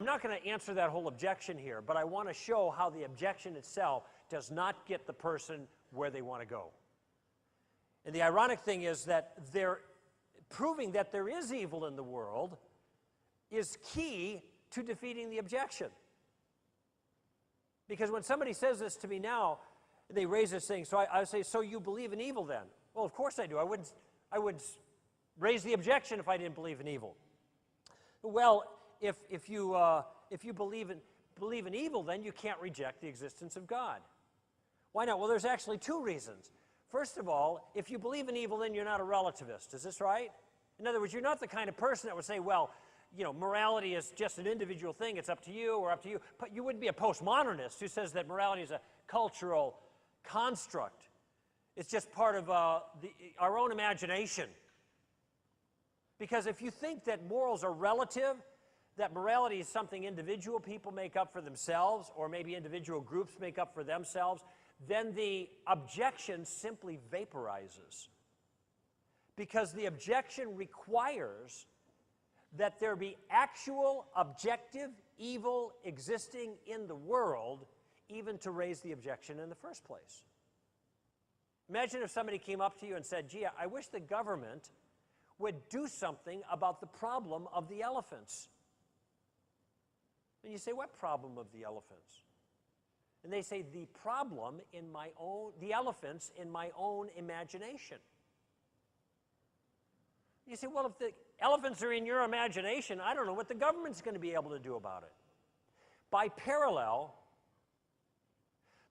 not going to answer that whole objection here, but I want to show how the objection itself does not get the person where they want to go. And the ironic thing is that proving that there is evil in the world is key to defeating the objection. Because when somebody says this to me now, they raise this thing, so I say, so you believe in evil then? Well, of course I do. I would raise the objection if I didn't believe in evil. Well, if you believe in evil, then you can't reject the existence of God. Why not? Well, there's actually two reasons. First of all, if you believe in evil, then you're not a relativist. Is this right? In other words, you're not the kind of person that would say, well, you know, morality is just an individual thing. It's up to you or up to you. But you wouldn't be a postmodernist who says that morality is a cultural construct. It's just part of our own imagination. Because if you think that morals are relative, that morality is something individual people make up for themselves, or maybe individual groups make up for themselves, then the objection simply vaporizes. Because the objection requires that there be actual, objective evil existing in the world, even to raise the objection in the first place. Imagine if somebody came up to you and said, gee, I wish the government would do something about the problem of the elephants. And you say, what problem of the elephants? And they say, the elephants in my own imagination. You say, well, if the elephants are in your imagination, I don't know what the government's going to be able to do about it. By parallel,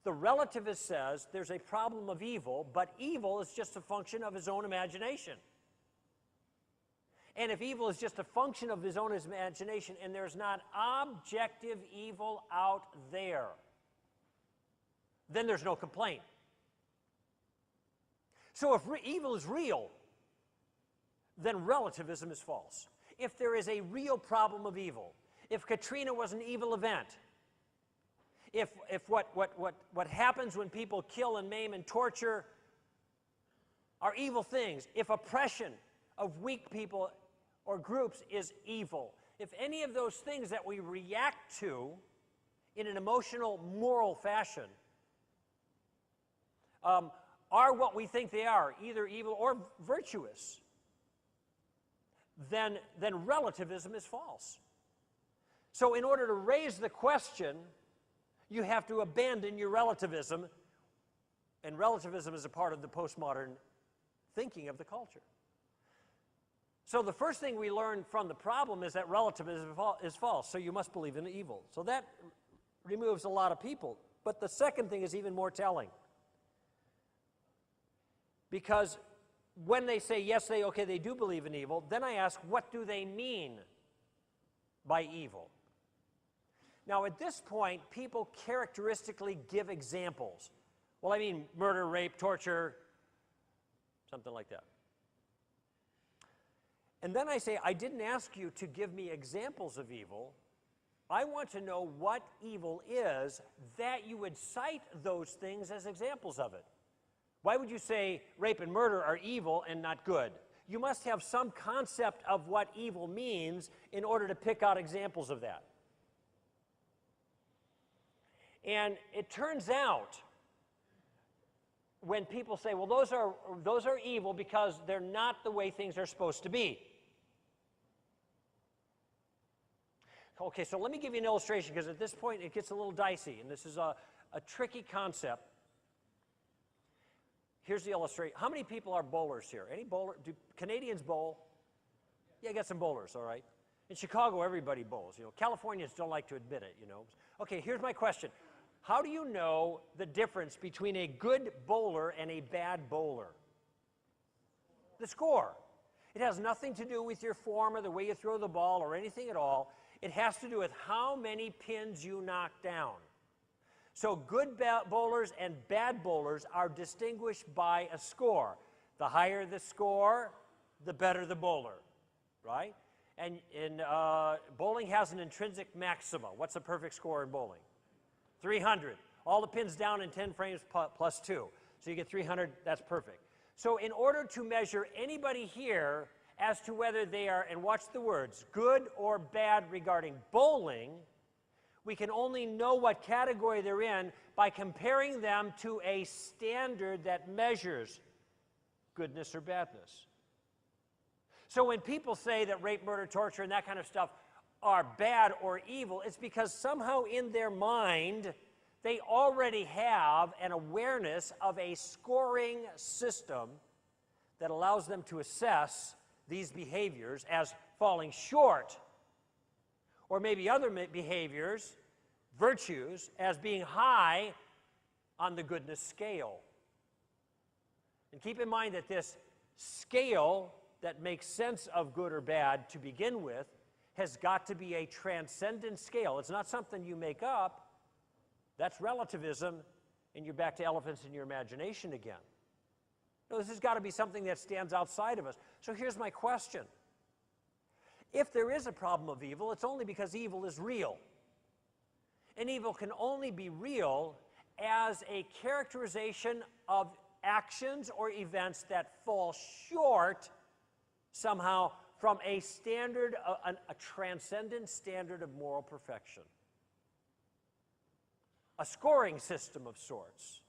the relativist says there's a problem of evil, but evil is just a function of his own imagination. And if evil is just a function of his own imagination and there's not objective evil out there, then there's no complaint. So if evil is real, then relativism is false. If there is a real problem of evil, if Katrina was an evil event, if what happens when people kill and maim and torture are evil things, if oppression of weak people or groups is evil, if any of those things that we react to in an emotional, moral fashion are what we think they are, either evil or virtuous, then relativism is false. So in order to raise the question, you have to abandon your relativism, and relativism is a part of the postmodern thinking of the culture. So the first thing we learn from the problem is that relativism is false, so you must believe in evil. So that removes a lot of people. But the second thing is even more telling. Because when they say, yes, they do believe in evil, then I ask, what do they mean by evil? Now, at this point, people characteristically give examples. Well, I mean murder, rape, torture, something like that. And then I say, I didn't ask you to give me examples of evil. I want to know what evil is that you would cite those things as examples of it. Why would you say rape and murder are evil and not good? You must have some concept of what evil means in order to pick out examples of that. And it turns out, when people say, well, those are evil because they're not the way things are supposed to be. Okay, so let me give you an illustration, because at this point it gets a little dicey, and this is a tricky concept. Here's the illustration. How many people are bowlers here? Any bowler? Do Canadians bowl? Yeah, I got some bowlers, all right. In Chicago, everybody bowls. You know, Californians don't like to admit it, you know. Okay, here's my question. How do you know the difference between a good bowler and a bad bowler? The score. It has nothing to do with your form or the way you throw the ball or anything at all. It has to do with how many pins you knock down. So good bowlers and bad bowlers are distinguished by a score. The higher the score, the better the bowler, right? And bowling has an intrinsic maxima. What's the perfect score in bowling? 300. All the pins down in 10 frames plus 2. So you get 300, that's perfect. So in order to measure anybody here as to whether they are, and watch the words, good or bad regarding bowling, we can only know what category they're in by comparing them to a standard that measures goodness or badness. So when people say that rape, murder, torture, and that kind of stuff are bad or evil, it's because somehow in their mind they already have an awareness of a scoring system that allows them to assess these behaviors as falling short, or maybe other behaviors, virtues, as being high on the goodness scale. And keep in mind that this scale that makes sense of good or bad to begin with has got to be a transcendent scale. It's not something you make up. That's relativism, and you're back to elephants in your imagination again. No, this has got to be something that stands outside of us. So here's my question. If there is a problem of evil, it's only because evil is real. And evil can only be real as a characterization of actions or events that fall short somehow from a standard, a transcendent standard of moral perfection. A scoring system of sorts.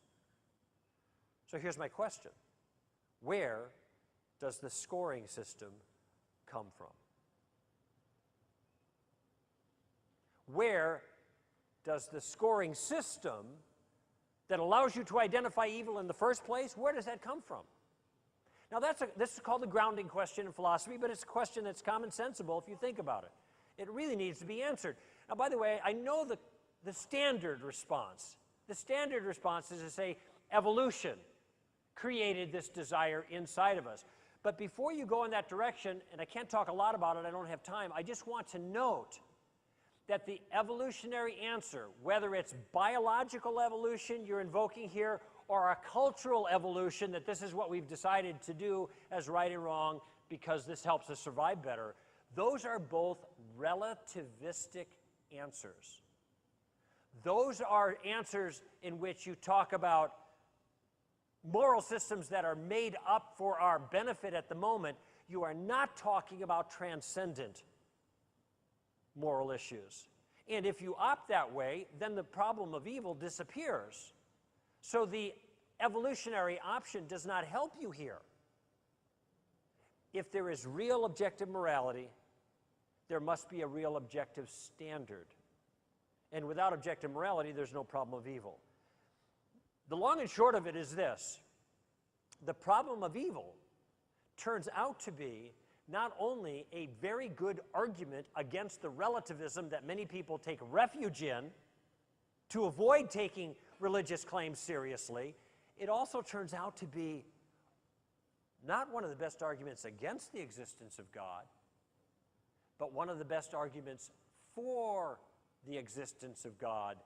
So here's my question. Where does the scoring system come from? Where does the scoring system that allows you to identify evil in the first place, where does that come from? Now this is called the grounding question in philosophy, but it's a question that's common sensible if you think about it. It really needs to be answered. Now, by the way, I know the standard response. The standard response is to say evolution created this desire inside of us. But before you go in that direction, and I can't talk a lot about it, I don't have time, I just want to note that the evolutionary answer, whether it's biological evolution you're invoking here, or a cultural evolution, that this is what we've decided to do as right and wrong because this helps us survive better, those are both relativistic answers. Those are answers in which you talk about moral systems that are made up for our benefit at the moment. You are not talking about transcendent moral issues. And if you opt that way, then the problem of evil disappears. So the evolutionary option does not help you here. If there is real objective morality, there must be a real objective standard. And without objective morality, there's no problem of evil. The long and short of it is this. The problem of evil turns out to be not only a very good argument against the relativism that many people take refuge in to avoid taking religious claims seriously, it also turns out to be not one of the best arguments against the existence of God, but one of the best arguments for the existence of God,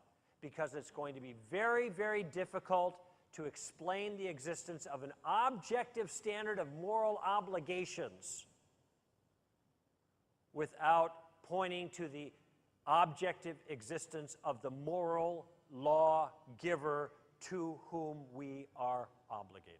because it's going to be very, very difficult to explain the existence of an objective standard of moral obligations without pointing to the objective existence of the moral law giver to whom we are obligated.